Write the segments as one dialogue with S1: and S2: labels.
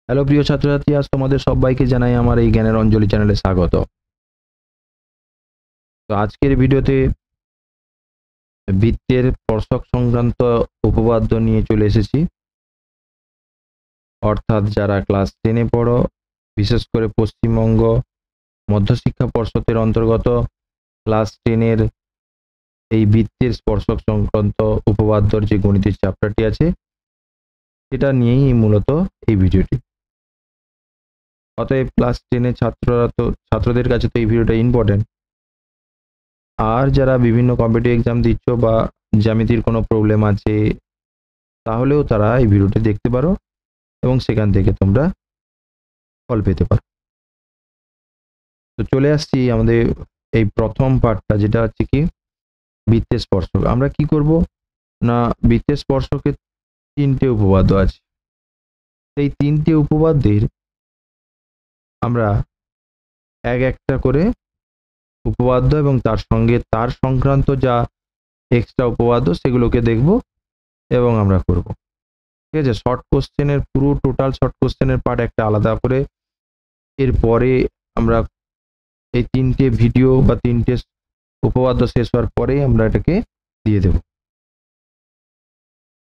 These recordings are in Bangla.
S1: হ্যালো প্রিয় ছাত্রছাত্রী, আজ তোমাদের সবাইকে জানাই আমার এই জ্ঞানের অঞ্জলি চ্যানেলে স্বাগত। তো আজকের ভিডিওতে বৃত্তের স্পর্শক সংক্রান্ত উপপাদ্য নিয়ে চলে এসেছি। অর্থাৎ যারা ক্লাস 10-এ পড়ো, বিশেষ করে পশ্চিমবঙ্গ মধ্যশিক্ষা পর্ষদের অন্তর্গত ক্লাস 10-এর এই বৃত্তের স্পর্শক সংক্রান্ত উপপাদ্যর যে গণিতের চ্যাপ্টারটি আছে সেটা নিয়েই মূলত এই ভিডিওটি। অতএব ক্লাস 10-এর ছাত্রদের কাছে তো এই ভিডিওটা ইম্পর্টেন্ট। আর যারা বিভিন্ন কম্পিটিটিভ এক্সাম দিচ্ছ বা জ্যামিতির কোনো প্রবলেম আছে তাহলেও তারা এই ভিডিওটি দেখতে পারো এবং সেখান থেকে তোমরা ফল পেতে পারো। তো চলে আসছি আমাদের এই প্রথম পার্টটা, যেটা হচ্ছে কি বৃত্তের স্পর্শক। আমরা কি করব না, বৃত্তের স্পর্শকের 3টে উপপাদ্য আছে। এই 3টে উপপাদ্যের আমরা একটা করে উপপাদ্য এবং তার সঙ্গে তার সংক্রান্ত যা এক্সট্রা উপপাদ্য সেগুলোকে দেখব এবং আমরা করব। ঠিক আছে, শর্ট কোশ্চেনের পুরো টোটাল শর্ট কোশ্চেনের পার্ট একটা আলাদা করে, এরপরে আমরা এই 3টে ভিডিও বা 3টে উপপাদ্য শেষ হওয়ার পরে আমরা এটাকে দিয়ে দেব।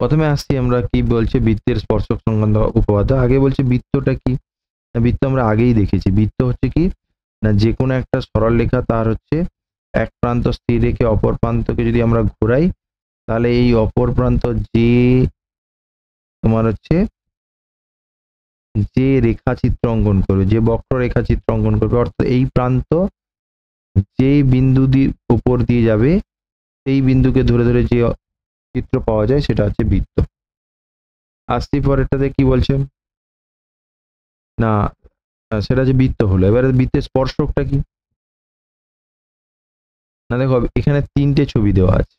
S1: প্রথমে আসছি আমরা কি বলছে বৃত্তের স্পর্শক সংক্রান্ত উপপাদ্য। আগে বলছে বৃত্তটা কি। বৃত্ত আমরা আগেই দেখেছি। বৃত্ত হচ্ছে কি না, যে কোনো একটা সরল রেখা তার হচ্ছে এক প্রান্ত স্থির রেখে অপর প্রান্তকে যদি আমরা ঘোরাই, তাহলে এই অপর প্রান্ত যে তোমার হচ্ছে যে রেখাচিত্র অঙ্কন করবে, যে বক্র রেখাচিত্র অঙ্কন করবে, অর্থাৎ এই প্রান্ত যে বিন্দু উপর দিয়ে যাবে সেই বিন্দুকে ধরে ধরে যে চিত্র পাওয়া যায় সেটা হচ্ছে বৃত্ত। আসছি পরেরটাতে কি বলছে না, সেটা হচ্ছে বৃত্ত হলো। এবারে বৃত্তের স্পর্শকটা কি না, দেখো এখানে 3টে ছবি দেওয়া আছে।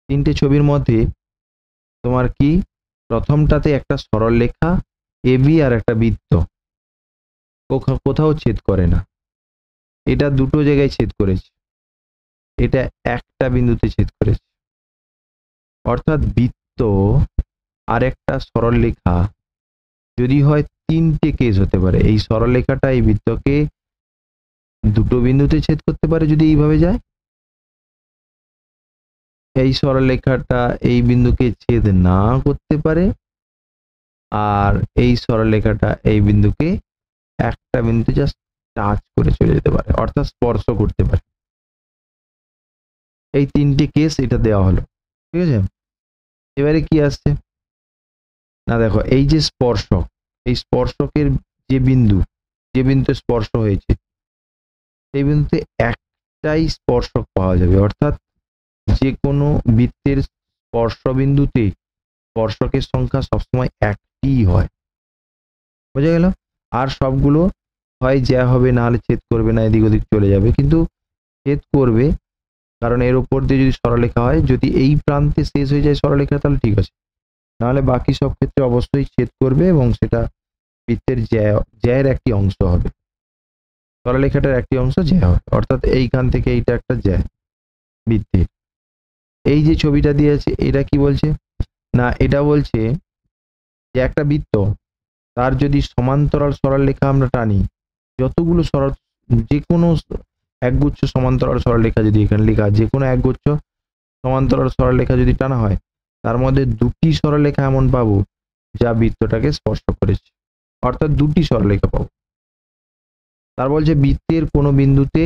S1: 3টে ছবির মধ্যে তোমার কি প্রথমটাতে একটা সরল রেখা এবি আর একটা বৃত্ত কোথাও ছেদ করে না। এটা দুটো জায়গায় ছেদ করেছে, এটা একটা বিন্দুতে ছেদ করেছে। অর্থাৎ বৃত্ত আর একটা সরল রেখা যদি হয় 3টে কেস হতে পারে। এই সরল রেখাটা এই বৃত্তকে দুটো বিন্দুতে ছেদ করতে পারে যদি এইভাবে যায়, এই সরল রেখাটা এই বিন্দুকে ছেদ না করতে পারে, আর এই সরল রেখাটা এই বিন্দুকে একটা বিন্দুতে জাস্ট টাচ করে চলে যেতে পারে, অর্থাৎ স্পর্শ করতে পারে। এই 3টে কেস এটা দেওয়া হলো। ঠিক আছে, এবারে কি আসছে না, দেখো এই যে স্পর্শক, এই স্পর্শকের যে বিন্দুতে স্পর্শ হয়েছে সেই বিন্দুতে একটাই স্পর্শক পাওয়া যাবে। অর্থাৎ যে কোনো বৃত্তের স্পর্শ বিন্দুতে স্পর্শকের সংখ্যা সবসময় একটি হয়। বোঝা গেল? আর সবগুলো হয় জ্যা হবে, না হলে ছেদ করবে, না এদিক ওদিক চলে যাবে। কিন্তু ছেদ করবে, কারণ এর উপর দিয়ে যদি সরলরেখা হয়, যদি এই প্রান্তে শেষ হয়ে যায় সরলরেখা তাহলে ঠিক আছে, নাহলে বাকি সব ক্ষেত্রে অবশ্যই ছেদ করবে এবং সেটা বৃত্তের জ্যায়ের একটি অংশ হবে। সরলরেখাটার একটি অংশ জ্যা হবে, অর্থাৎ এইখান থেকে এইটা একটা জ্যা বৃত্তের। এই যে ছবিটা দিয়েছে এটা কি বলছে না, এটা বলছে যে একটা বৃত্ত তার যদি সমান্তরাল সরলরেখা আমরা টানি, যতগুলো যে কোনো একগুচ্ছ সমান্তরাল সরলরেখা যদি এখানে লেখা, যে কোনো একগুচ্ছ সমান্তরাল সরলরেখা যদি টানা হয়, তার মধ্যে দুটি সরলরেখা এমন পাবো যা বৃত্তটাকে স্পর্শ করেছে, অর্থাৎ দুটি সরলরেখা পাবো। তার বলছে বৃত্তের কোনো বিন্দুতে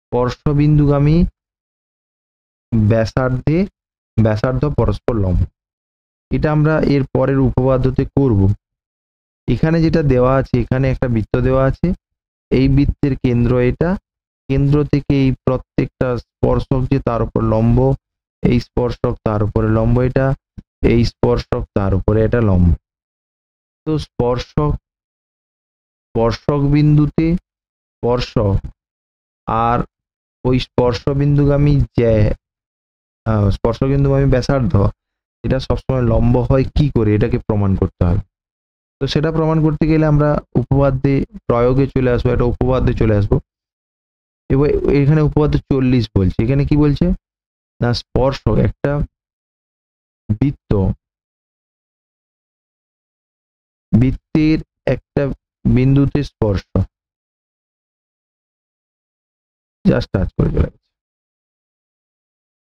S1: স্পর্শ বিন্দুগামী ব্যাসার্ধ পরস্পর লম্ব। এটা আমরা এর পরের উপপাদ্যতে করব। এখানে যেটা দেওয়া আছে, এখানে একটা বৃত্ত দেওয়া আছে, এই বৃত্তের কেন্দ্র এটা, কেন্দ্র থেকে এই প্রত্যেকটা স্পর্শক যে তার উপর লম্ব, এই স্পর্শক তার উপরে লম্ব, এটা এই স্পর্শক তার উপরে এটা লম্ব। তো স্পর্শক বিন্দুতে স্পর্শক আর ওই স্পর্শ বিন্দুগামী ব্যাসার্ধ, এটা সবসময় লম্ব হয় কি করে, এটাকে প্রমাণ করতে হবে। তো সেটা প্রমাণ করতে গেলে আমরা উপপাদ্যে প্রয়োগে চলে আসবো, একটা উপপাদ্যে চলে আসবো। এবার এখানে উপপাদ্য 40 বলছে, এখানে কি বলছে না, স্পর্শক একটা বৃত্ত বৃত্তের একটা বিন্দুতে স্পর্শ, জাস্ট টাচ করে চলে গেছে,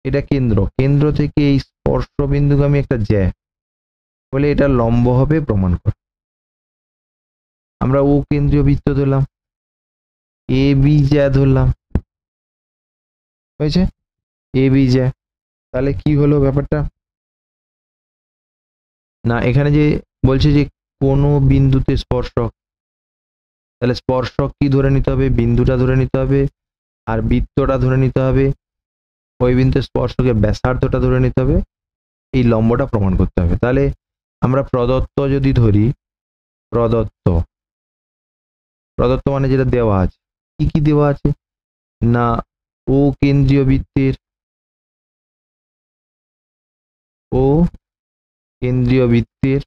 S1: এটা কেন্দ্র, কেন্দ্র থেকে এই স্পর্শ বিন্দুগামী একটা জ্যা বলে এটা লম্ব হবে প্রমাণ কর। আমরা ও কেন্দ্রীয় বৃত্ত ধরলাম, এ বি জ্যা ধরলাম, হয়েছে এ বি জ্যা। তাহলে কি হলো ব্যাপারটা, না এখানে যে বলছে যে কোনো বিন্দুতে স্পর্শক, তাহলে স্পর্শক কি ধরে নিতে হবে, বিন্দুটা ধরে নিতে হবে, আর বৃত্তটা ধরে নিতে হবে, ওই বিন্দু স্পর্শকের ব্যাসার্ধটা ধরে নিতে হবে, এই লম্বটা প্রমাণ করতে হবে। তাহলে আমরা প্রদত্ত যদি ধরি, প্রদত্ত, প্রদত্ত মানে যেটা দেওয়া আছে, কি কি দেওয়া আছে, না ও কেন্দ্রীয় বৃত্তের, ও কেন্দ্রীয় বৃত্তের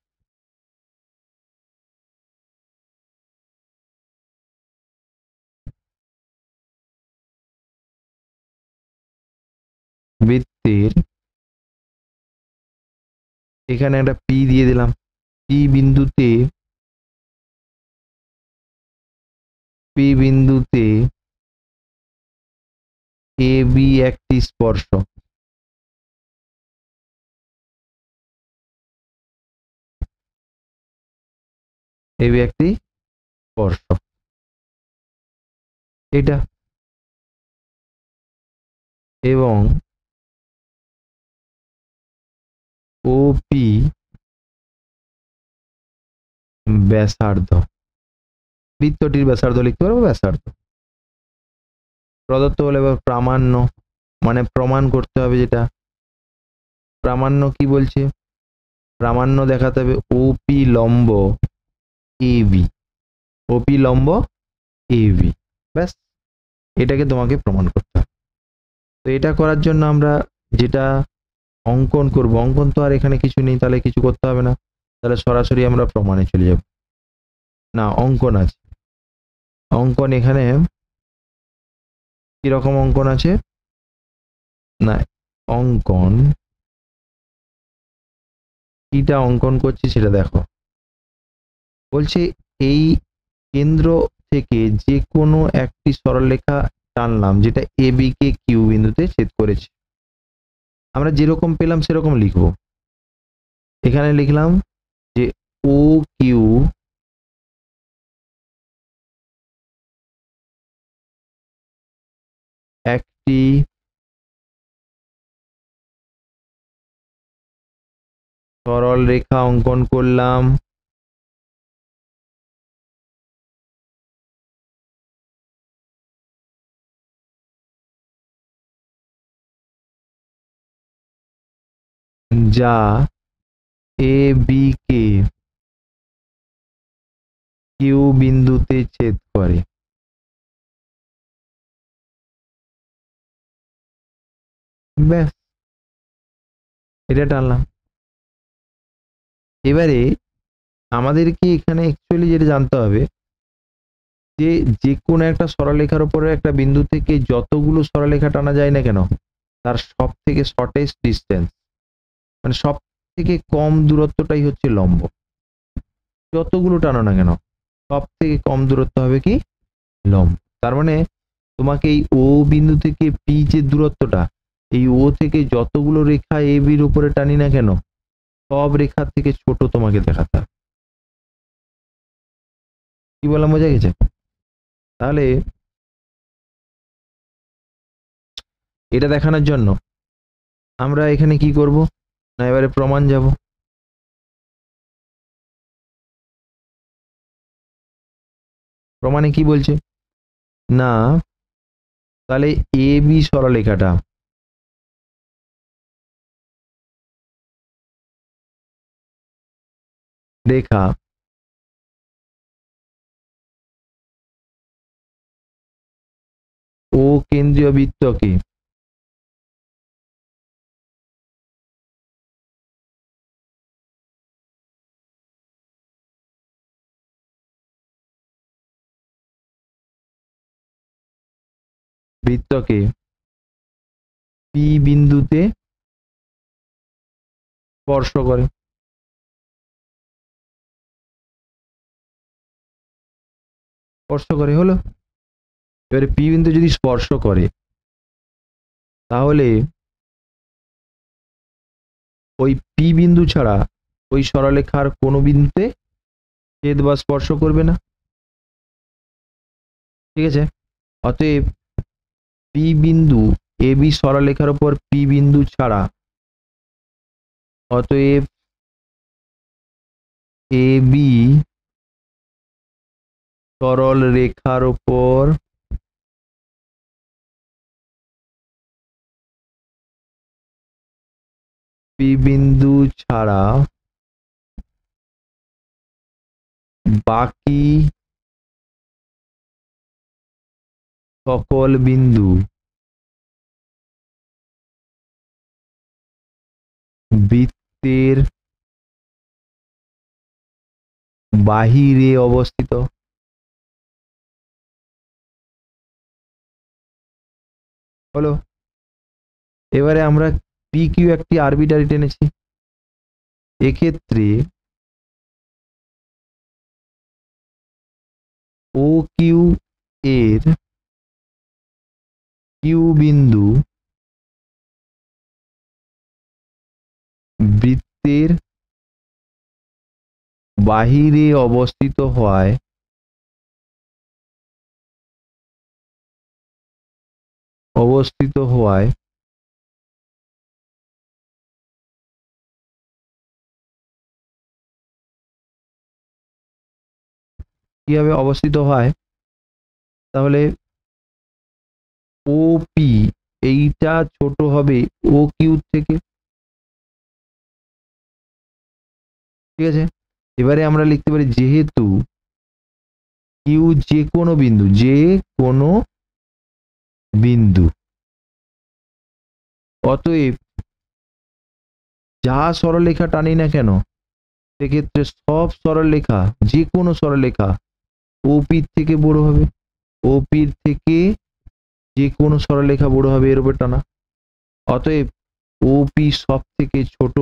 S1: বৃত্তের এখানে একটা পি দিয়ে দিলাম, পি বিন্দুতে, পি বিন্দুতে এ বি একটি স্পর্শক, এ বি একটি স্পর্শক, এটা, এবং ও পি ব্যাসার্ধ, বৃত্তটির ব্যাসার্ধ লিখতে পারবো, ব্যাসার্ধ প্রদত্ত হলে এবার প্রামাণ্য, মানে প্রমাণ করতে হবে, যেটা প্রামাণ্য কি বলছে, প্রামাণ্য দেখাতে হবে ওপি লম্ব এ বি, ওপি লম্ব এ বি, ব্যাস এটাকে তোমাকে প্রমাণ করতে হবে। তো এটা করার জন্য আমরা যেটা অঙ্কন করব, অঙ্কন তো আর এখানে কিছু নেই, তাহলে কিছু করতে হবে না, তাহলে সরাসরি আমরা প্রমাণে চলে যাব। না অঙ্কন আছে, অঙ্কন এখানে কিরকম অঙ্কন আছে, না অঙ্কন কিটা অঙ্কন করছি সেটা দেখো, বলছে এই কেন্দ্র থেকে যে কোনো একটি সরলরেখা টানলাম যেটা এ বি কে কিউ বিন্দুতে ছেদ করেছে, আমরা যেরকম পেলাম সেরকম লিখবো। এখানে লিখলাম যে ও কিউ একটি সরল রেখা অঙ্কন করলাম, যা এ বি কে কিউ বিন্দুতে ছেদ করে, ব্যাস এটা টানলাম। এবারে আমাদেরকে এখানে অ্যাকচুয়ালি যেটা জানতে হবে যে যে কোনো একটা সরলরেখার উপরে একটা বিন্দু থেকে যতগুলো সরলরেখা টানা যায় না কেন, তার সব থেকে শর্টেস্ট ডিস্টেন্স, মানে সব থেকে কম দূরত্বটাই হচ্ছে লম্ব। যতগুলো টানো না কেন সব থেকে কম দূরত্ব হবে কি, লম্ব। তার মানে তোমাকে এই ও বিন্দু থেকে পি যে দূরত্বটা, এই ও থেকে যতগুলো রেখা এ বির উপরে টানি না কেন সব রেখার থেকে ছোট তোমাকে দেখাতে হবে। কি বললাম, বোঝা গেছে? তাহলে এটা দেখানোর জন্য আমরা এখানে কি করব, না এবারে প্রমাণ যাব। প্রমাণে কি বলছে, না তাহলে এ বি সরলরেখাটা রেখা ও কেন্দ্রীয় বৃত্তকে বৃত্তকে পি বিন্দুতে স্পর্শ করে। স্পর্শ করে, হলো। এবারে পি বিন্দু যদি স্পর্শ করে তাহলে ওই পি বিন্দু ছাড়া ওই সরলরেখার কোনো বিন্দুতে ছেদ বা স্পর্শ করবে না, ঠিক আছে। অতএব পি বিন্দু এ বি সরলরেখার উপর পি বিন্দু ছাড়া, অতএব এ বি সরল রেখার উপর পি বিন্দু ছাড়া বাকি সকল বিন্দু বৃত্তের বাহিরে অবস্থিত। হলো। এবারে আমরা পি কিউ একটি আরবিটারি টেনেছি, এক্ষেত্রে ও কিউ এর কিউ বিন্দু বৃত্তের বাহিরে অবস্থিত হওয়ায় কিভাবে অবস্থিত হয়, তাহলে ও পি এইটা ছোট হবে ও কিউ থেকে, ঠিক আছে। এবারে আমরা লিখতে পারি যেহেতু কিউ যে কোনো বিন্দু অতএব যা সরলরেখা টানি না কেন সেক্ষেত্রে সব সরলরেখা, যে কোনো সরলরেখা ওপির থেকে বড় হবে, ওপির থেকে যে কোনো সরলরেখা বড় হবে এর উপর টানা। অতএব ওপি সব থেকে ছোট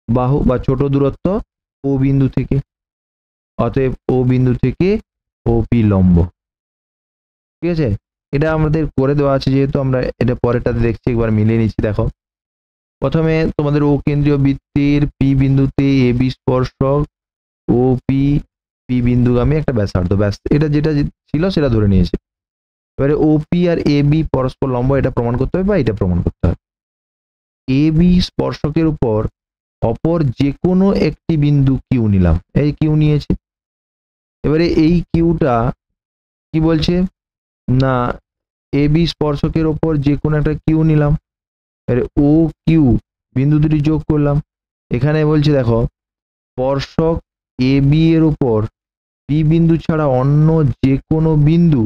S1: বাহু বা ছোট দূরত্ব ও বিন্দু থেকে, অতএব ও বিন্দু থেকে ওপি লম্ব, ঠিক আছে। এটা আমাদের করে দেওয়া আছে, যেহেতু আমরা এটা পরেরটাতে দেখছি, একবার মিলিয়ে নিচ্ছি। দেখো, প্রথমে তোমাদের ও কেন্দ্রীয় বৃত্তের পি বিন্দুতে এ বি স্পর্শক ও পি পি বিন্দুগামী একটা ব্যাসার্ধ, ব্যাস এটা যেটা ছিল সেটা ধরে নিয়েছে। এবারে ওপি আর এ বি পরস্পর লম্ব, এটা প্রমাণ করতে হবে বা এটা প্রমাণ করতে হবে। এ বি স্পর্শকের উপর অপর যে কোনো একটি বিন্দু কিউ নিলাম, এই কিউ নিয়েছে। এবারে এই কিউটা কি বলছে না, এ বি স্পর্শকের উপর যে কোনো একটা কিউ নিলাম, এবারে ও কিউ বিন্দু দুটি যোগ করলাম। এখানে বলছে দেখো, স্পর্শক এ বি এর উপর পি বিন্দু ছাড়া অন্য যে কোনো বিন্দু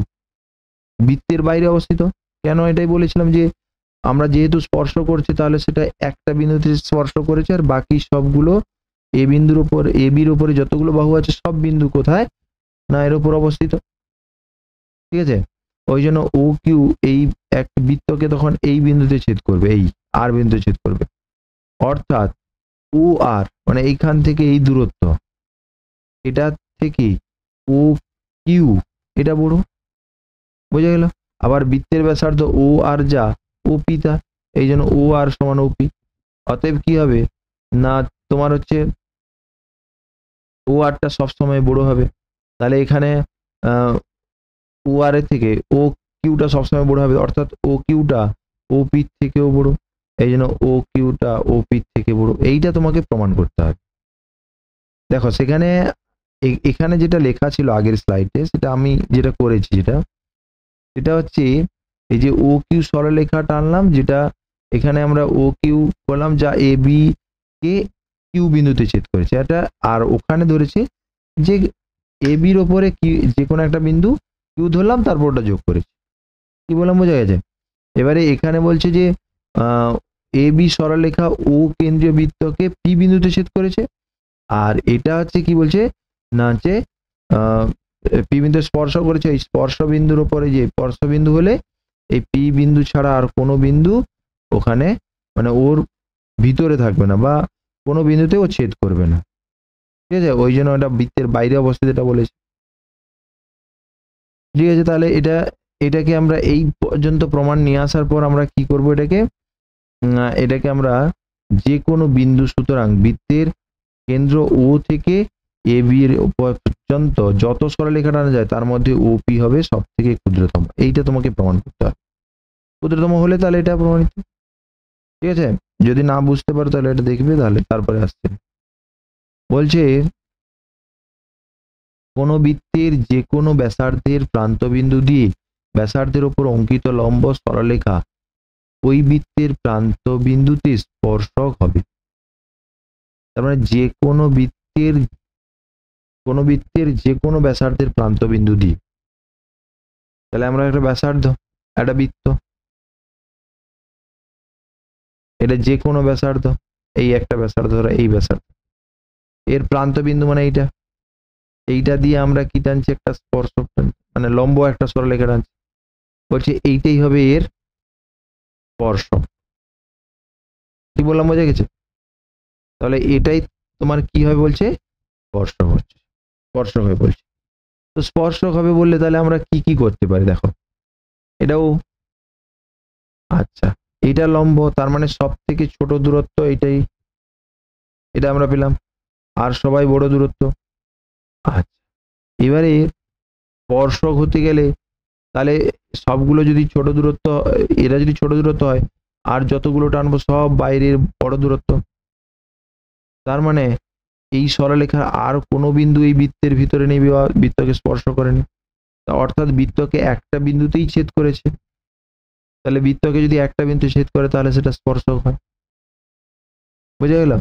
S1: বৃত্তের বাইরে অবস্থিত। কেন এটাই বলেছিলাম যে আমরা যেহেতু স্পর্শ করছি তাহলে সেটা একটা বিন্দুতে স্পর্শ করেছে, আর বাকি সবগুলো এ বিন্দুর উপর, এ বির উপরে যতগুলো বাহু আছে সব বিন্দু কোথায় না এর উপর অবস্থিত, ঠিক আছে। ওই জন্য ও কিউ এই এক বৃত্তকে তখন এই বিন্দুতে ছেদ করবে, এই আর বিন্দুতে ছেদ করবে। অর্থাৎ ও আর মানে এইখান থেকে এই দূরত্ব, এটা থেকে ও কিউ এটা বড়, বোঝা গেল। আবার বৃত্তের ব্যাসার্ধ ও আর যা ও পি তা, এই জন্য ও আর সমান ও পি। অতএব কি হবে না, তোমার হচ্ছে ও আরটা সবসময় বড় হবে, তাহলে এখানে ও আর এর থেকে ও কিউটা সবসময় বড় হবে, অর্থাৎ ও কিউটা ও পি থেকেও বড়, এই জন্য ও কিউটা ও পি থেকে বড়। এইটা তোমাকে প্রমাণ করতে হবে। দেখো সেখানে এখানে যেটা লেখা ছিল আগের স্লাইডে, সেটা আমি যেটা করেছি, সেটা হচ্ছে এই যে ও কিউ সরলরেখা টানলাম, যেটা এখানে আমরা ও কিউ করলাম যা এ বি কে কিউ বিন্দুতে ছেদ করেছে এটা, আর ওখানে ধরেছে যে এ বির ওপরে যে কোনো একটা বিন্দু কিউ ধরলাম, তারপর ওটা যোগ করেছি। কি বললাম বোঝা গেছে? এবারে এখানে বলছে যে এ বি সরলরেখা ও কেন্দ্রীয় বৃত্তকে পি বিন্দুতে ছেদ করেছে, আর এটা হচ্ছে কি বলছে না, হচ্ছে পি বিন্দু স্পর্শ করেছে, এই স্পর্শ বিন্দুর উপরে যে স্পর্শ বিন্দু হলে এই পি বিন্দু ছাড়া আর কোনো বিন্দু ওখানে মানে ওর ভিতরে থাকবে না বা কোনো বিন্দুতে ও ছেদ করবে না, ঠিক আছে। ওই জন্য এটা বৃত্তের বাইরে অবস্থিত এটা বলেছে। ঠিক আছে, তাহলে এটাকে আমরা এই পর্যন্ত প্রমাণ নিয়ে আসার পর আমরা কি করব, এটাকে আমরা যে কোনো বিন্দু, সুতরাং বৃত্তের কেন্দ্র ও থেকে এ বি এর পর্যন্ত যত সরলরেখা টানা যায় তার মধ্যে ওপি হবে সব থেকে ক্ষুদ্রতম। এইটা তোমাকে প্রমাণ করতে হবে। ক্ষুদ্রতম হলে তাহলে এটা প্রমাণিত। ঠিক আছে, যদি না বুঝতে পারো তাহলে এটা দেখবে, তাহলে তারপরে আসছে বলছে কোন বৃত্তের যে কোনো ব্যাসার্ধের প্রান্তবিন্দু দিয়ে ব্যাসার্ধের উপর অঙ্কিত লম্ব সরলরেখা ওই বৃত্তের প্রান্তবিন্দুতে স্পর্শক হবে। তার মানে যে কোনো বৃত্তের যে কোনো ব্যাসার্ধের প্রান্তবিন্দু দিয়ে, তাহলে আমরা একটা ব্যাসার্ধ, একটা বৃত্ত, এটা যে কোনো ব্যাসার্ধ, এই একটা ব্যাসার্ধ ধরো, এই ব্যাসার্ধ, এর প্রান্তবিন্দু মানে এইটা দিয়ে আমরা কি টানছি, একটা স্পর্শক টানছি, মানে লম্ব একটা সরলরেখা টানছি। বলছে এইটাই হবে এর স্পর্শক। কি বললাম, বোঝা গেছে? তাহলে এটাই তোমার কি হবে বলছে, স্পর্শক হচ্ছে, স্পর্শক হয়ে বলছে। তো স্পর্শক হবে বললে তাহলে আমরা কি কি করতে পারি, দেখো এটাও, আচ্ছা এটা লম্ব, তার মানে সব থেকে ছোট দূরত্ব এইটাই, এটা আমরা পেলাম, আর সবাই বড় দূরত্ব। আচ্ছা, এবারে স্পর্শক হতে গেলে তাহলে সবগুলো যদি ছোট দূরত্ব, এরা যদি ছোট দূরত্ব হয়, আর যতগুলো টানবো সব বাইরের বড় দূরত্ব। তার মানে এই সরলরেখার আর কোনো বিন্দু এই বৃত্তের ভিতরে নেই, বৃত্তকে স্পর্শ করেনি, অর্থাৎ বৃত্তকে একটা বিন্দুতেই ছেদ করেছে। তাহলে বৃত্তকে যদি একটা বিন্দু ছেদ করে তাহলে সেটা স্পর্শক হয়। বুঝা গেল?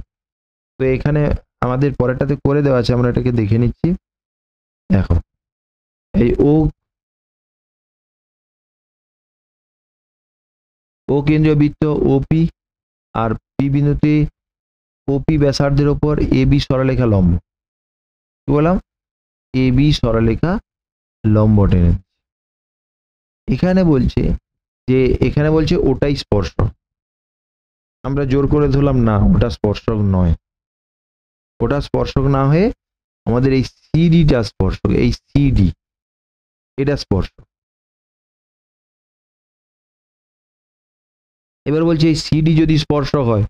S1: তো এখানে আমাদের পরেরটাতে করে দেওয়া আছে, আমরা এটাকে দেখে নিচ্ছি। দেখো এই ও কেন্দ্রীয় বৃত্ত ওপি আর পি বিন্দুতে ওপি ব্যাসার্ধের উপর এ বি সরলরেখা লম্ব। কি বললাম, এ বি সরলরেখা লম্ব টেনে। এখানে বলছে ওটাই স্পর্শক। আমরা জোর করে ধরলাম না, ওটা স্পর্শক নয়। ওটা স্পর্শক না হয়ে আমাদের এই সিডিটা স্পর্শক, এই সিডি এটা স্পর্শক। এবার বলছে এই সিডি যদি স্পর্শক হয়,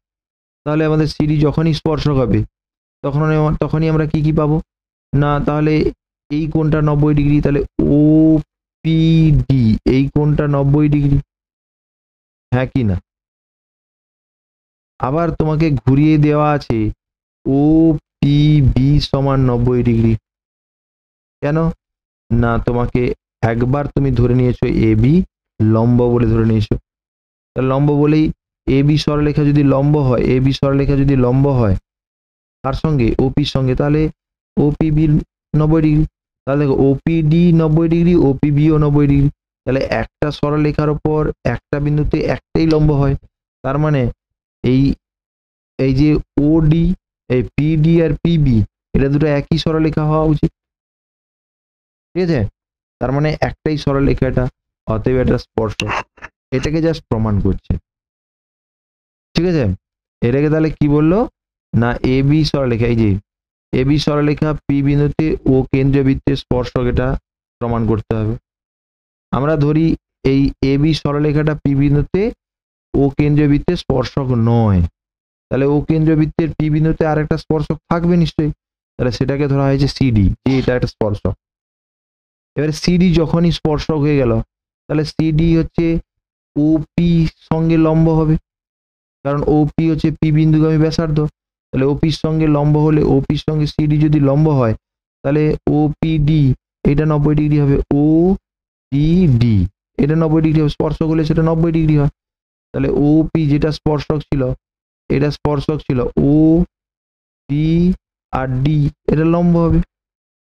S1: তাহলে আমাদের সিডি যখনই স্পর্শক হবে তখনই আমরা কি কি পাবো না, তাহলে এই কোণটা 90 ডিগ্রি, তাহলে ও পি ডি এই কোণটা 90 ডিগ্রি, হ্যাঁ কি না? আবার তোমাকে ঘুরিয়ে দেওয়া আছে ও পি বি সমান 90 ডিগ্রি। কেন না, তোমাকে একবার তুমি ধরে নিয়েছো এ বি লম্ব বলে ধরে নিয়েছো, তাহলে লম্ব বলেই এ বি সরলরেখা যদি লম্ব হয়, এ বি সরলরেখা যদি লম্ব হয় তার সঙ্গে ওপির সঙ্গে, তাহলে ওপি বি 90 ডিগ্রি। তাহলে দেখো ওপি ডি 90 ডিগ্রি, ওপি বিও 90 ডিগ্রি, তাহলে একটা সরলরেখার উপর একটা বিন্দুতে একটাই লম্ব হয়। তার মানে এই যে ওডি, এই পিডি আর পিবি, এটা দুটো একই সরলরেখা হওয়া উচিত। ঠিক আছে, তার মানে একটাই সরলরেখা এটা, অতএব এটা স্পর্শক। এটাকে জাস্ট প্রমাণ করছে। ঠিক আছে, এটাকে তাহলে কি বললো না, এ বি সরলরেখা, এই যে এ বি সরলরেখা পি বিন্দুতে ও কেন্দ্রীয় বৃত্তের স্পর্শক, এটা প্রমাণ করতে হবে। আমরা ধরি এই এ বি সরলরেখাটা পি বিন্দুতে ও কেন্দ্রীয় বৃত্তের স্পর্শক নয়, তাহলে ও কেন্দ্রীয় বৃত্তের পি বিন্দুতে আর একটা স্পর্শক থাকবে নিশ্চয়ই, তাহলে সেটাকে ধরা হয়েছে সিডি, যে এটা একটা স্পর্শক। এবারে সিডি যখনই স্পর্শক হয়ে গেল, তাহলে সিডি হচ্ছে ওপি সঙ্গে লম্ব হবে, কারণ ওপি হচ্ছে পি বিন্দুগামী ব্যাসার্ধ। তাহলে ওপির সঙ্গে লম্ব হলে, ওপির সঙ্গে সিডি যদি লম্ব হয়, তাহলে ওপিডি এটা 90 ডিগ্রি হবে, ও পিডি এটা 90 ডিগ্রি হবে, স্পর্শক হলে সেটা 90 ডিগ্রি হয়। তাহলে ওপি যেটা স্পর্শক ছিল, এটা স্পর্শক ছিল, ও পি আর ডি এটা লম্ব হবে,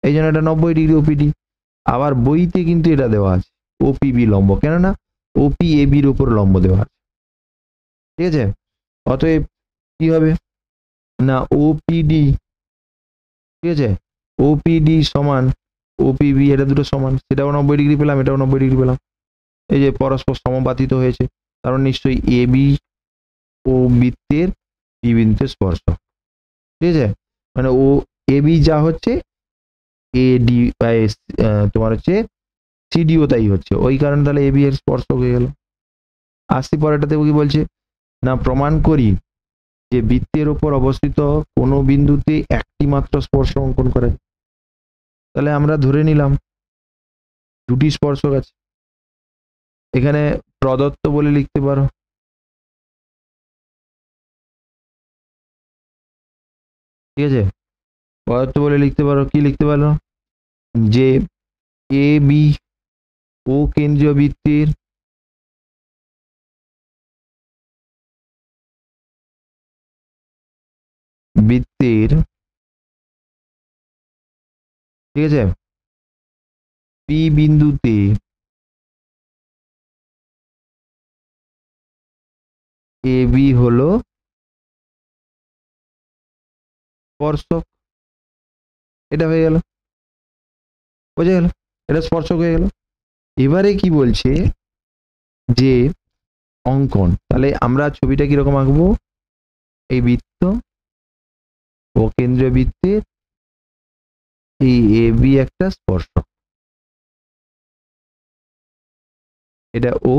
S1: এই জন্য এটা 90 ডিগ্রি ওপিডি। আবার বইতে কিন্তু এটা দেওয়া আছে ওপিবি লম্ব, কেননা ওপি এ বির উপর লম্ব দেওয়া আছে। ঠিক আছে, অতএব কি হবে না, ওপিডি, ঠিক আছে, ওপিডি সমান ওপিবি, এটা দুটো সমান, সেটাও 90 ডিগ্রি পেলাম, এটাও 90 ডিগ্রি পেলাম। এই যে পরস্পর সমাপাতিত হয়েছে, কারণ নিশ্চয়ই এ বি ও বৃত্তের পি বিন্দুতে স্পর্শক। ঠিক আছে, মানে ও এ বি যা হচ্ছে এ ডি তোমার হচ্ছে সিডিও তাই হচ্ছে, ওই কারণে তাহলে এবি এর স্পর্শক হয়ে গেল। আসছি পরেরটাতে কি বলছে, না প্রমাণ করি যে বৃত্তের উপর অবস্থিত কোনো বিন্দুতে একটি মাত্র স্পর্শ অঙ্কন করে। তাহলে আমরা ধরে নিলাম দুটি স্পর্শক আছে, এখানে প্রদত্ত বলে লিখতে পারো, ঠিক আছে, প্রদত্ত বলে লিখতে পারো, কি লিখতে পারো, যে এ বি ও কেন্দ্রীয় বৃত্তের বৃত্তের ঠিক আছে পি বিন্দুতে এ বি হলো স্পর্শক। এটা হয়ে গেল, বোঝা গেল, এটা স্পর্শক হয়ে গেল। এবারে কি বলছে যে অঙ্কন, তাহলে আমরা ছবিটা কিরকম আঁকবো, এই বৃত্ত ও কেন্দ্রীয় বৃত্তের এই এ বি একটা স্পর্শক, এটা ও,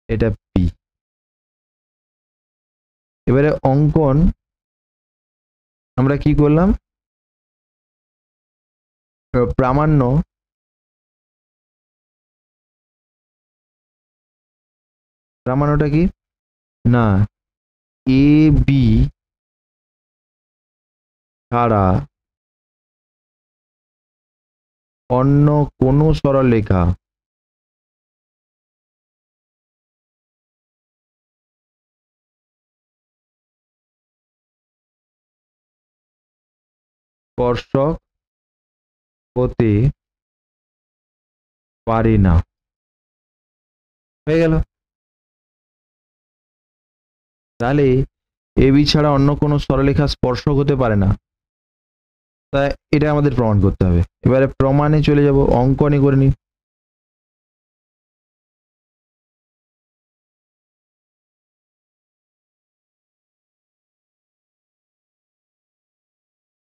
S1: এটা পি। এবারে অঙ্কন আমরা কি করলাম, প্রামাণ্য প্রামাণ্যটা কি, না এ বি ছাড়া অন্য কোনো সরলরেখা স্পর্শক হতে পারে না। হয়ে গেল, তাহলে এ বি ছাড়া অন্য কোনো সরলরেখা স্পর্শক হতে পারে না, তাই এটা আমাদের প্রমাণ করতে হবে। এবারে প্রমাণে চলে যাব, অঙ্কনে করে নি।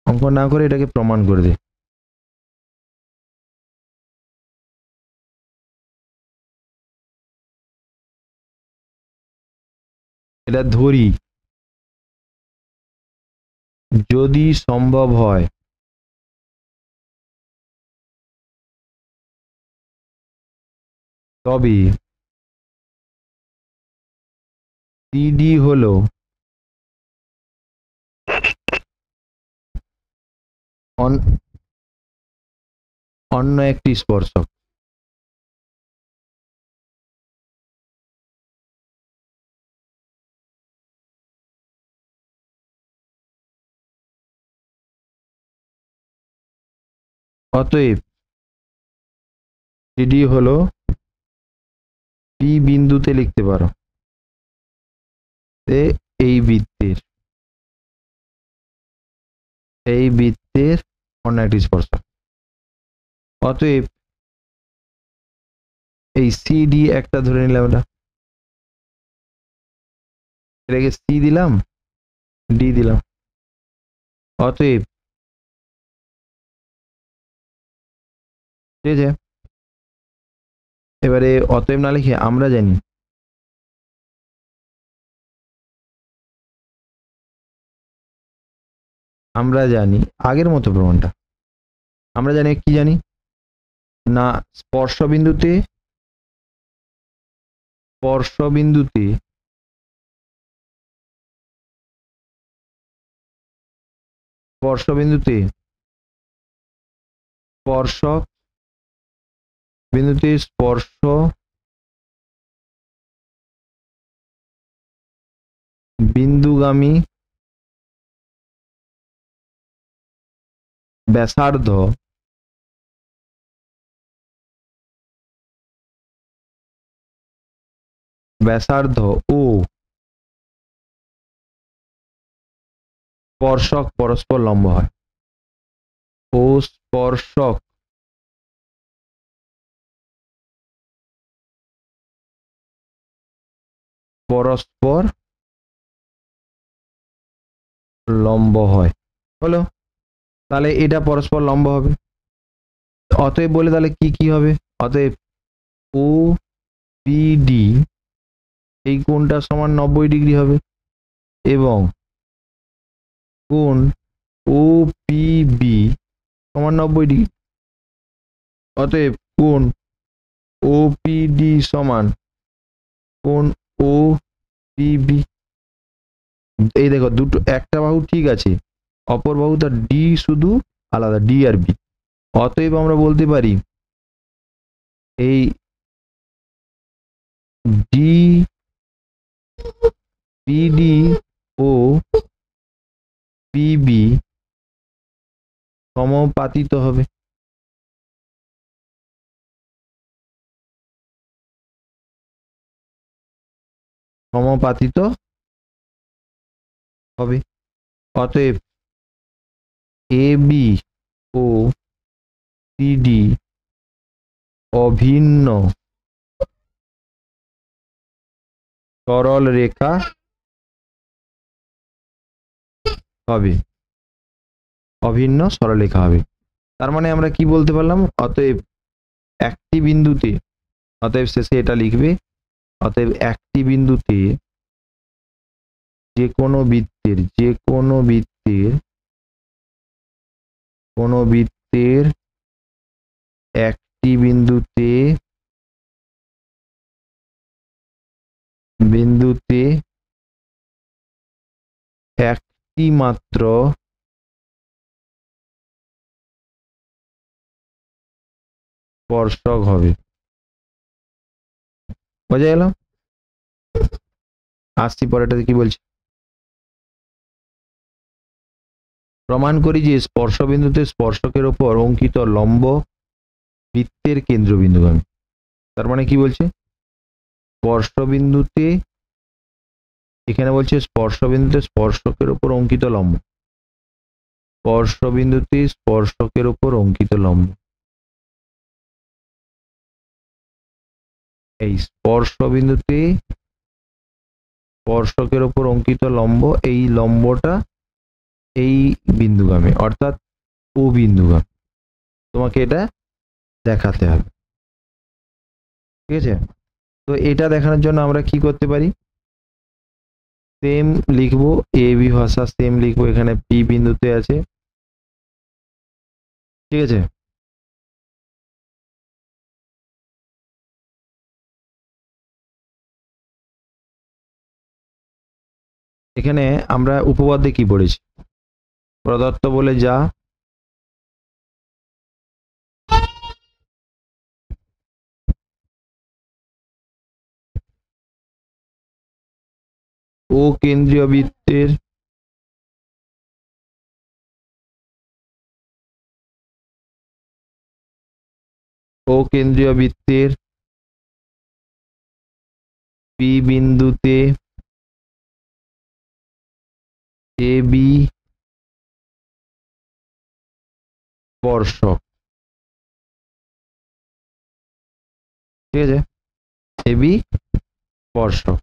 S1: অঙ্কন না করে এটাকে প্রমাণ করে দে। এটা ধরি যদি সম্ভব হয় তবে সিডি হলো অন্য একটি স্পর্শক। অতএব সিডি হলো পি বিন্দুতে লিখতে পারো এই বৃত্তের অন্য একটি স্পর্শক। অতএব এই সিডি একটা ধরে নিলাম, এটাকে সি দিলাম, ডি দিলাম। অতএব ঠিক আছে, এবারে অতএব না লিখে আমরা জানি আগের মতো প্রমাণটা আমরা জানি, কি জানি না, স্পর্শ বিন্দুতে স্পর্শক বিন্দুতে স্পর্শ বিন্দুগামী ব্যাসার্ধ ও স্পর্শক পরস্পর লম্ব হয়, ও স্পর্শক পরস্পর লম্ব হয়। হলো, তাহলে এটা পরস্পর লম্ব হবে। অতএব বলে তাহলে কি কি হবে? অতএব ও পিডি এই কোণটা সমান 90 ডিগ্রি হবে এবং কোণ ও পিবি সমান 90 ডিগ্রি। অতএব কোণ ও পিডি সমান কোণ ও পিবি। এই দেখো দুটো, একটা বাহু ঠিক আছে, অপর বাহুটা ডি শুধু আলাদা, ডি আর বি। অতএব আমরা বলতে পারি এই ডি পিডি ও পিবি সমানুপাতিত হবে। সমানুপাতিত হবে। অতএব এ বি ও সিডি অভিন্ন সরল রেখা হবে, অভিন্ন সরলরেখা হবে। তার মানে আমরা কি বলতে পারলাম? অতএব একটি বিন্দুতে, অতএব শেষে এটা লিখবে, অতএব একটি বিন্দুতে যে কোনো বৃত্তের একটি বিন্দুতে একটি মাত্র স্পর্শক হবে। বোঝা গেল? আসছি পরেরটাতে কি বলছে। প্রমাণ করি যে স্পর্শ বিন্দুতে স্পর্শকের উপর অঙ্কিত লম্ব বৃত্তের কেন্দ্রবিন্দুগামী। তার মানে কি বলছে? স্পর্শ বিন্দুতে, এখানে বলছে স্পর্শ বিন্দুতে স্পর্শকের উপর অঙ্কিত লম্ব, স্পর্শ বিন্দুতে স্পর্শকের উপর অঙ্কিত লম্ব, এই স্পর্শ বিন্দুতে স্পর্শকের উপর অঙ্কিত লম্ব, এই লম্বটা এই বিন্দুগামী অর্থাৎ ও বিন্দুগামী। তোমাকে এটা দেখাতে হবে, ঠিক আছে? তো এটা দেখানোর জন্য আমরা কি করতে পারি? সেম লিখবো, এ বি ভাষা সেম লিখবো, এখানে পি বিন্দুতে আছে, ঠিক আছে? এখানে আমরা উপপাদ্যে কি পড়েছি? প্রদত্ত বলে যা ও কেন্দ্রীয় বৃত্তের পি বিন্দুতে এ বি স্পর্শক, ঠিক আছে? এ বি স্পর্শক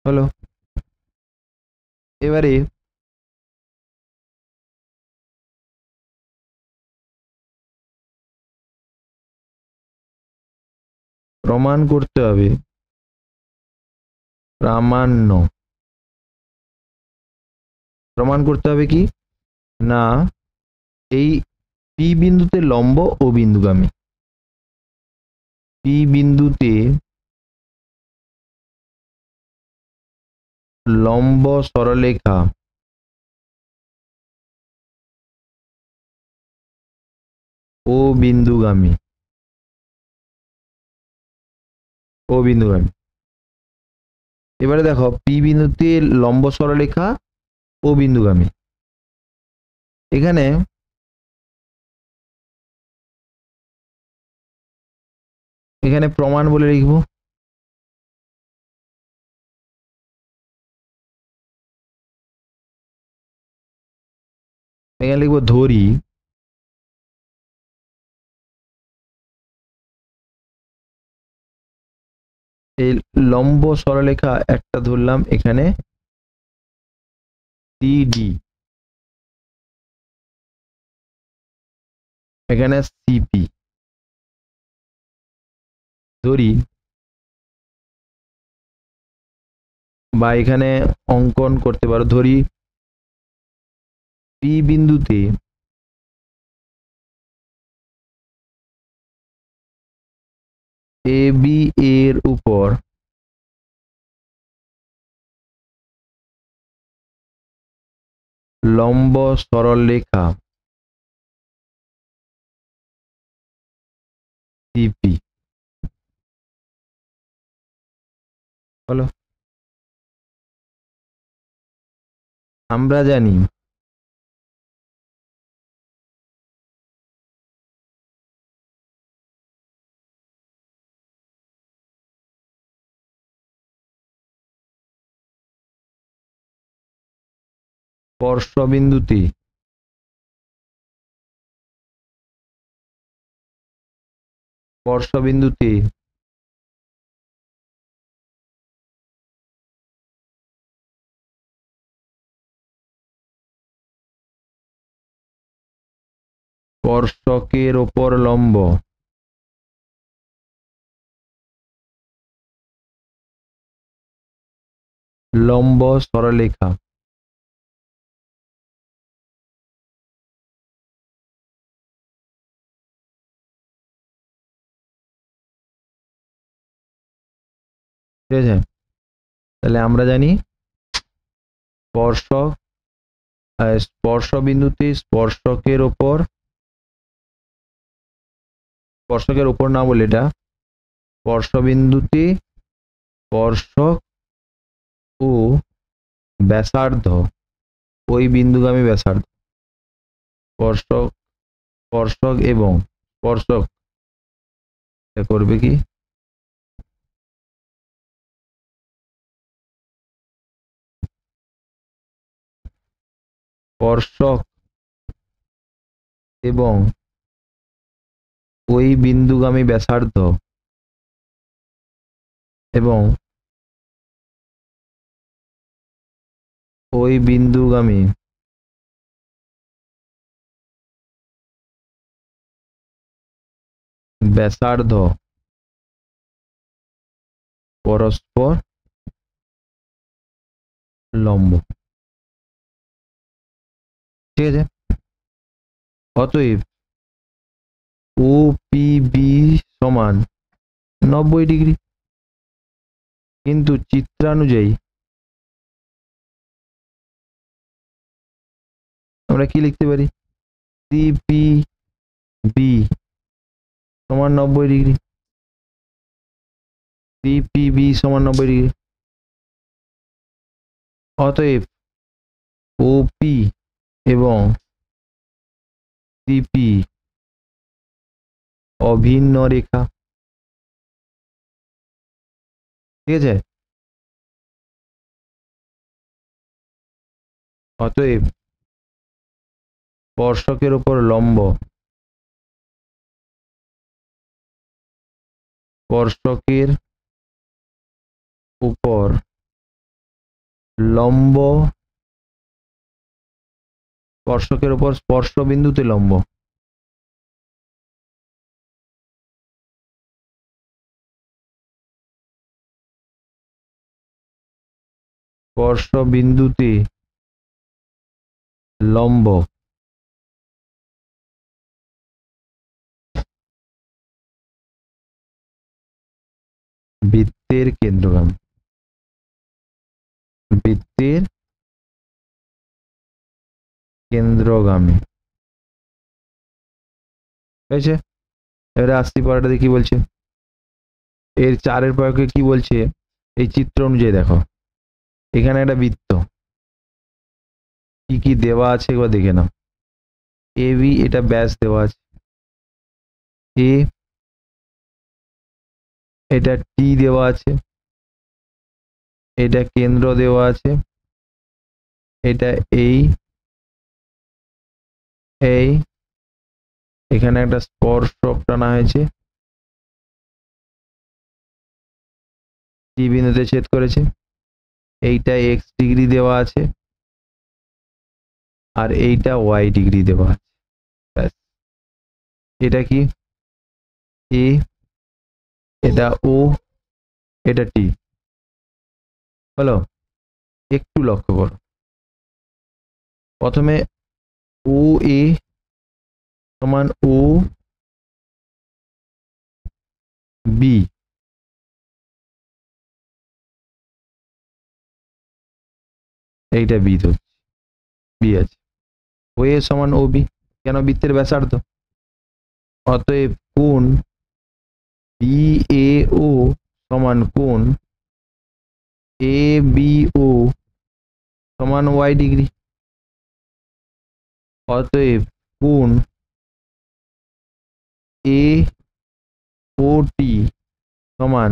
S1: হলো। এবারে প্রমাণ করতে হবে, প্রমাণ করতে হবে কি না, এই পি বিন্দুতে লম্ব ও বিন্দুগামী, পি বিন্দুতে লম্ব সরলরেখা ও বিন্দুগামী, এবারে দেখো পি বিন্দুতে লম্ব সরলরেখা ও বিন্দুগামী, এখানে প্রমাণ বলে লিখবো, এখানে লিখবো ধরি এই লম্ব সরলরেখা একটা ধরলাম এখানে সিডি, এখানে সিপি। ধরি বা এখানে অঙ্কন করতে পারো, ধরি পি বিন্দুতে এ বি এর উপর লম্ব সরল রেখা সিপি। বলো, আমরা জানি স্পর্শবিন্দুতে স্পর্শবিন্দুতে স্পর্শকের ওপর লম্ব লম্ব সরলরেখা ঠিক আছে। তাহলে আমরা জানি স্পর্শক স্পর্শবিন্দুতে স্পর্শকের ওপর না বলে এটা স্পর্শবিন্দুতে স্পর্শক ও ব্যাসার্ধ, ওই বিন্দুগামী ব্যাসার্ধ, স্পর্শক স্পর্শক এবং স্পর্শক করবে কি স্পর্শক এবং ওই বিন্দুগামী ব্যাসার্ধ এবং ওই বিন্দুগামী ব্যাসার্ধ পরস্পর লম্ব। ঠিক আছে, অতএব ও পি বি সমান 90 ডিগ্রি। কিন্তু চিত্রানুযায়ী আমরা কি লিখতে পারি, সিপি বি সমান 90 ডিগ্রি, সিপি বি সমান 90 ডিগ্রি। অতএব ওপি এবং সিপি অভিন্ন রেখা। ঠিক আছে, অতএব স্পর্শকের উপর লম্ব স্পর্শকের উপর লম্ব স্পর্শকের উপর স্পর্শ বিন্দুতে লম্ব স্পর্শ বিন্দুতে লম্ব বৃত্তের কেন্দ্রগামী, বৃত্তের কেন্দ্রগামী। হয়েছে, এবারে আসছি পরেরটাতে কি বলছে, এর 4-এর প্রয়োগে কি বলছে, এই চিত্র অনুযায়ী দেখো এখানে একটা বৃত্ত, কি কি দেওয়া আছে একবার দেখে নাও। এ বি এটা ব্যাস দেওয়া আছে, এ এটা টি দেওয়া আছে, এটা কেন্দ্র দেওয়া আছে, এটা এই এই এখানে একটা স্পর্শক টানা হয়েছে, টি বিন্দুতে ছেদ করেছে, এইটা x ডিগ্রি দেওয়া আছে, আর এইটা ওয়াই ডিগ্রি দেওয়া আছে। ব্যাস, এটা কি এ, এটা ও, এটা টি। হলো? একটু লক্ষ্য করো, প্রথমে ও এ সমান ও বি, এইটা বি ধরছি, বি আছে। ও এ সমান ও বি, কেন? বৃত্তের ব্যাসার্ধ। অতএব কোণ বি এ ও সমান কোণ এ বি ও সমান ওয়াই ডিগ্রি। অতএব কোণ এ ও টি সমান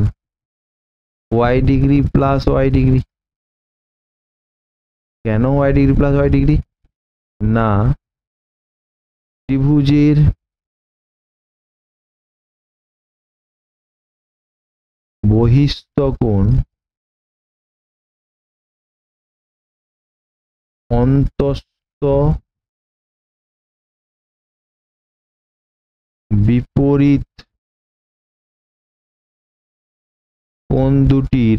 S1: Y degree plus Y degree. কেন Y degree plus Y degree? না, ত্রিভুজের বহিস্থ কোণ অন্তস্থ বিপরীত কোণ দুটির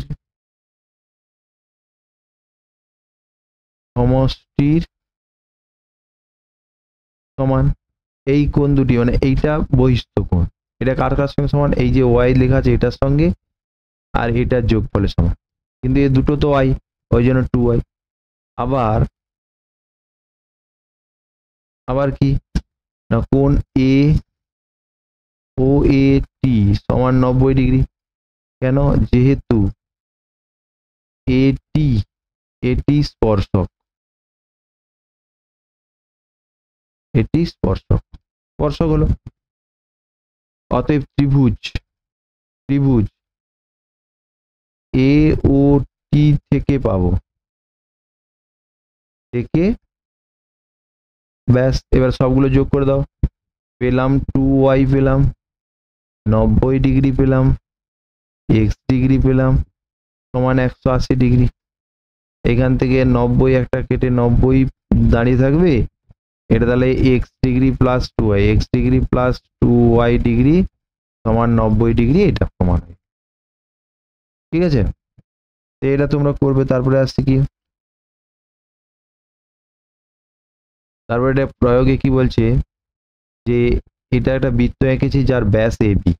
S1: সমষ্টির সমান। এই কোণ দুটি মানে এইটা বহিস্থ কোণ, এটা কার কার সঙ্গে সমান? এই যে ওয়াই লেখা আছে এটার সঙ্গে, আর এটার যোগফলের সমান। কিন্তু এই দুটো তো ওয়াই, ওই জন্য 2y। আবার আবার কি না, কোণ এ ও এ টি সমান 90 ডিগ্রি। কেন? যেহেতু এটি এটি স্পর্শক, এটি স্পর্শক, স্পর্শক হলো। অতএব ত্রিভুজ ত্রিভুজ এ ও টি থেকে পাবো, থেকে ব্যাস এবার সবগুলো যোগ করে দাও। পেলাম 2y, পেলাম 90 ডিগ্রি, পেলাম এক্স ডিগ্রি, পেলাম সমান 180 ডিগ্রি। এখান থেকে 90 একটা কেটে 90 দাঁড়িয়ে থাকবে, এটা তাহলে x degree plus 2y, x degree plus 2y degree সমান 90 ডিগ্রি, এটা সমান হয়। ঠিক আছে, তো এটা তোমরা করবে। তারপরে আসছে কি, তারপরে এটা প্রয়োগে কি বলছে যে এটা একটা বৃত্ত এঁকেছি যার ব্যাস এ বি।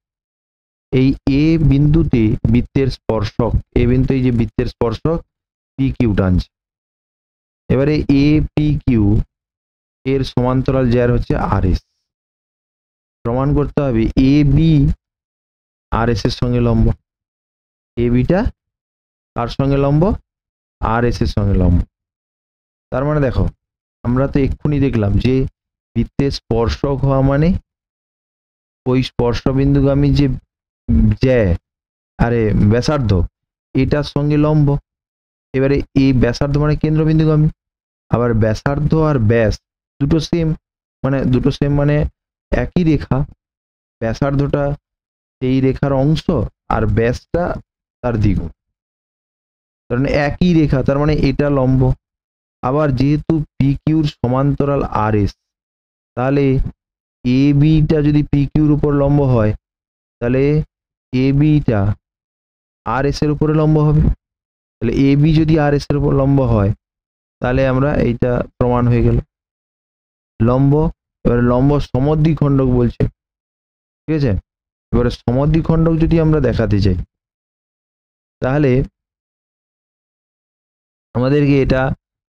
S1: এই এ বিন্দুতে বৃত্তের স্পর্শক, এ বিন্দু এই যে বৃত্তের স্পর্শক পি কিউ টানছে। এবারে এ পি কিউ এর সমান্তরাল জ্যার হচ্ছে আর এস। প্রমাণ করতে হবে এ বি আর এস এর সঙ্গে লম্ব। এ বিটা কার সঙ্গে লম্ব? আর এস এর সঙ্গে লম্ব। তার মানে দেখো, আমরা তো এক্ষুনি দেখলাম যে বৃত্তের স্পর্শক হওয়া মানে ওই স্পর্শবিন্দুগামী যে জ্যা আরে ব্যাসার্ধ এটার সঙ্গে লম্ব। এবারে এই ব্যাসার্ধ মানে কেন্দ্রবিন্দুগামী, আবার ব্যাসার্ধ আর ব্যাস দুটো সেম, মানে দুটো সেম মানে একই রেখা। ব্যাসার্ধটা এই রেখার অংশ আর ব্যাসটা তার দ্বিগুণ, তার মানে একই রেখা, তার মানে এটা লম্ব। আবার যেহেতু পি কিউর সমান্তরাল আর এস, তাহলে এ বিটা যদি পি কিউর উপর লম্ব হয়, তাহলে এ বিটা আর এস এর উপরে লম্ব হবে। তাহলে এ বি যদি আর এস এর উপর লম্ব হয়, তাহলে আমরা এইটা প্রমাণ হয়ে গেল লম্ব। এবারে লম্ব সমদ্বিখণ্ডক বলছে, ঠিক আছে। এবারে সমদ্বিখণ্ডক যদি আমরা দেখাতে চাই, তাহলে আমাদেরকে এটা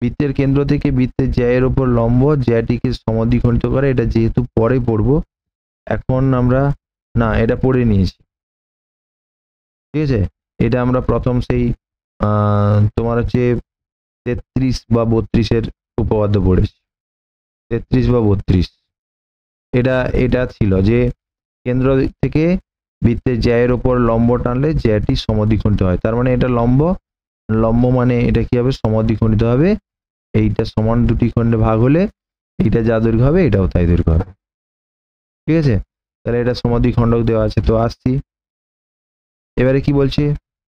S1: বৃত্তের কেন্দ্র থেকে বৃত্তের জ্যায়ের উপর লম্ব, জ্যাটিকে সমদ্বিখণ্ডিত করে। এটা যেহেতু পরে পড়বো, এখন আমরা না এটা পড়ে নিয়েছি, ঠিক আছে। এটা আমরা প্রথম সেই তোমার হচ্ছে 33 বা 32-এর উপপাদ্য পড়েছি, 33 বা 32। এটা এটা ছিল যে কেন্দ্র থেকে বৃত্তের জ্যায়ের উপর লম্ব টানলে জ্যাটি সমদ্বিখণ্ডিত হয়। তার মানে এটা লম্ব, লম্ব মানে এটা কি হবে? সমদ্বিখণ্ডিত হবে। এইটা সমান দুটি খণ্ডে ভাগ হলে এইটা যা দৈর্ঘ্য হবে এটাও তাই দৈর্ঘ্য হবে, ঠিক আছে। তাহলে এটা সমদ্বিখণ্ডক দেওয়া আছে। তো আসছি এবারে কি বলছে,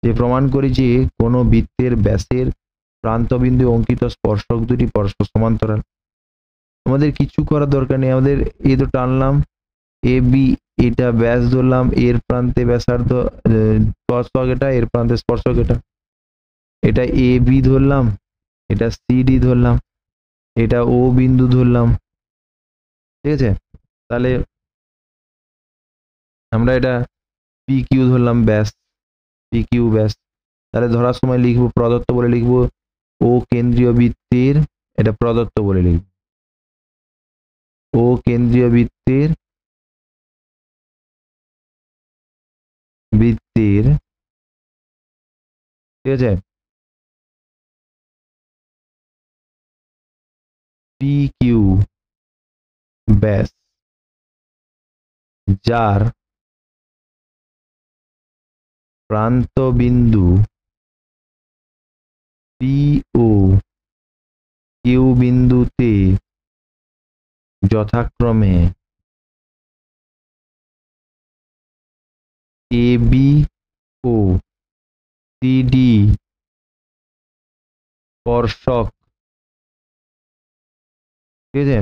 S1: যে প্রমাণ করি যে কোনো বৃত্তের ব্যাসের প্রান্তবিন্দু অঙ্কিত স্পর্শক দুটি পরস্পর সমান্তরাল। আমাদের কিছু করার দরকার নেই, আমাদের এই তো টানলাম এ বি, এটা ব্যাস ধরলাম, এর প্রান্তে ব্যাসার্ধ স্পর্শক এটা, এর প্রান্তে স্পর্শক এটা, এটা এ বি ধরলাম, এটা সি ডি ধরলাম, এটা ও বিন্দু ধরলাম, ঠিক আছে। তাহলে আমরা এটা পি কিউ ধরলাম, ব্যাস পি কিউ ব্যাস। তাহলে ধরার সময় লিখবো প্রদত্ত বলে লিখবো, ও কেন্দ্রীয় বৃত্তের, এটা প্রদত্ত বলে লিখবো, ও কেন্দ্রীয় বৃত্তের ঠিক আছে পি কিউ ব্যাস, যার প্রান্ত বিন্দু পি ও কিউ বিন্দুতে যথাক্রমে A B O C D স্পর্শক, ঠিক আছে।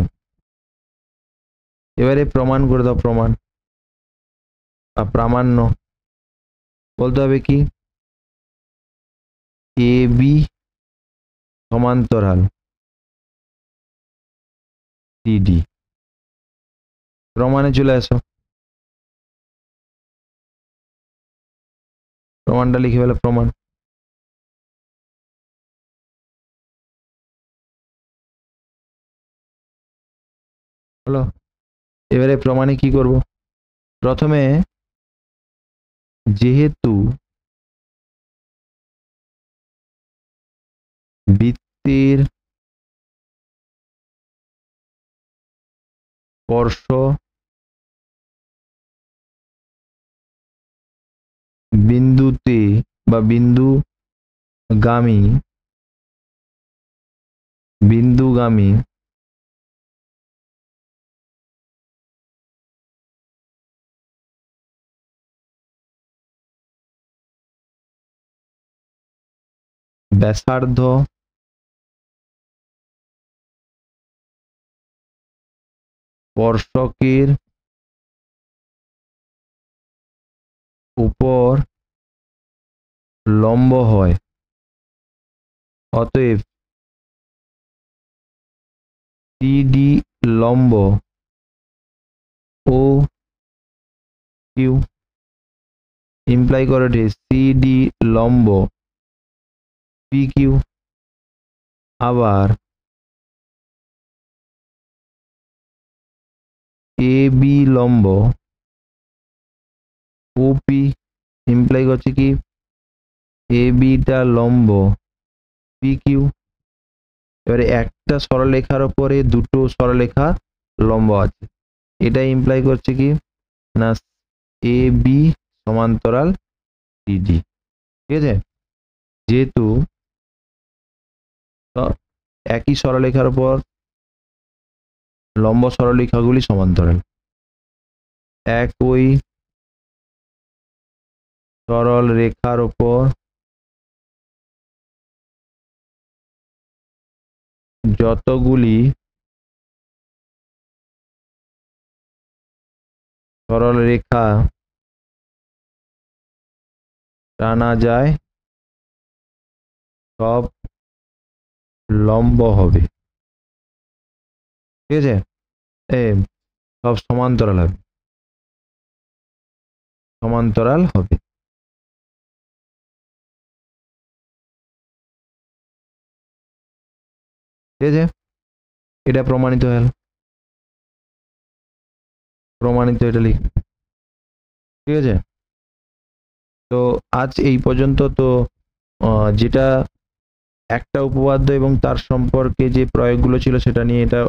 S1: এবারে প্রমাণ করে দাও, প্রমাণ বা প্রামাণ্য বলতে হবে কি, এ বি সমান্তরাল সিডি। প্রমাণে চলে আসো, প্রমাণটা লিখে ফেলো, প্রমাণ। হলো, এবারে প্রমাণে কি করব, প্রথমে যেহেতু বৃত্তের স্পর্শ বিন্দুতে বা বিন্দুগামী ব্যাসার্ধ স্পর্শকের উপর লম্ব হয়, অতএব সিডি লম্ব ও কিউ, ইমপ্লাই করে সিডি লম্ব পি কিউ, আবার এ বি লম্ব ওপি, ইমপ্লাই করছে কি এ বিটা লম্ব পি কিউ। এবারে একটা সরলরেখার উপরে দুটো সরলরেখা লম্ব আছে, এটা ইমপ্লাই করছে কি না এ বি সমান্তরাল সিডি, ঠিক আছে। যেহেতু একই সরলরেখার উপর লম্ব সরলরেখাগুলি সমান্তরাল, একই সরল রেখার উপর যতগুলি সরল রেখা টানা যায় সব লম্ব হবে, ঠিক আছে, সব সমান্তরাল হবে, সমান্তরাল হবে, ঠিক আছে। এটা প্রমাণিত হল, প্রমাণিত, এটা লিখ, ঠিক আছে। তো আজ এই পর্যন্ত। তো যেটা একটা উপপাদ্য এবং তার সম্পর্কে যে প্রয়োগগুলো ছিল সেটা নিয়ে এটা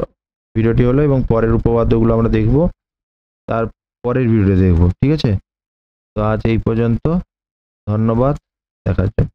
S1: ভিডিওটি হলো, এবং পরের উপপাদ্যগুলো আমরা দেখব তার পরের ভিডিওতে দেখব, ঠিক আছে। তো আজ এই পর্যন্ত, ধন্যবাদ দেখার জন্য।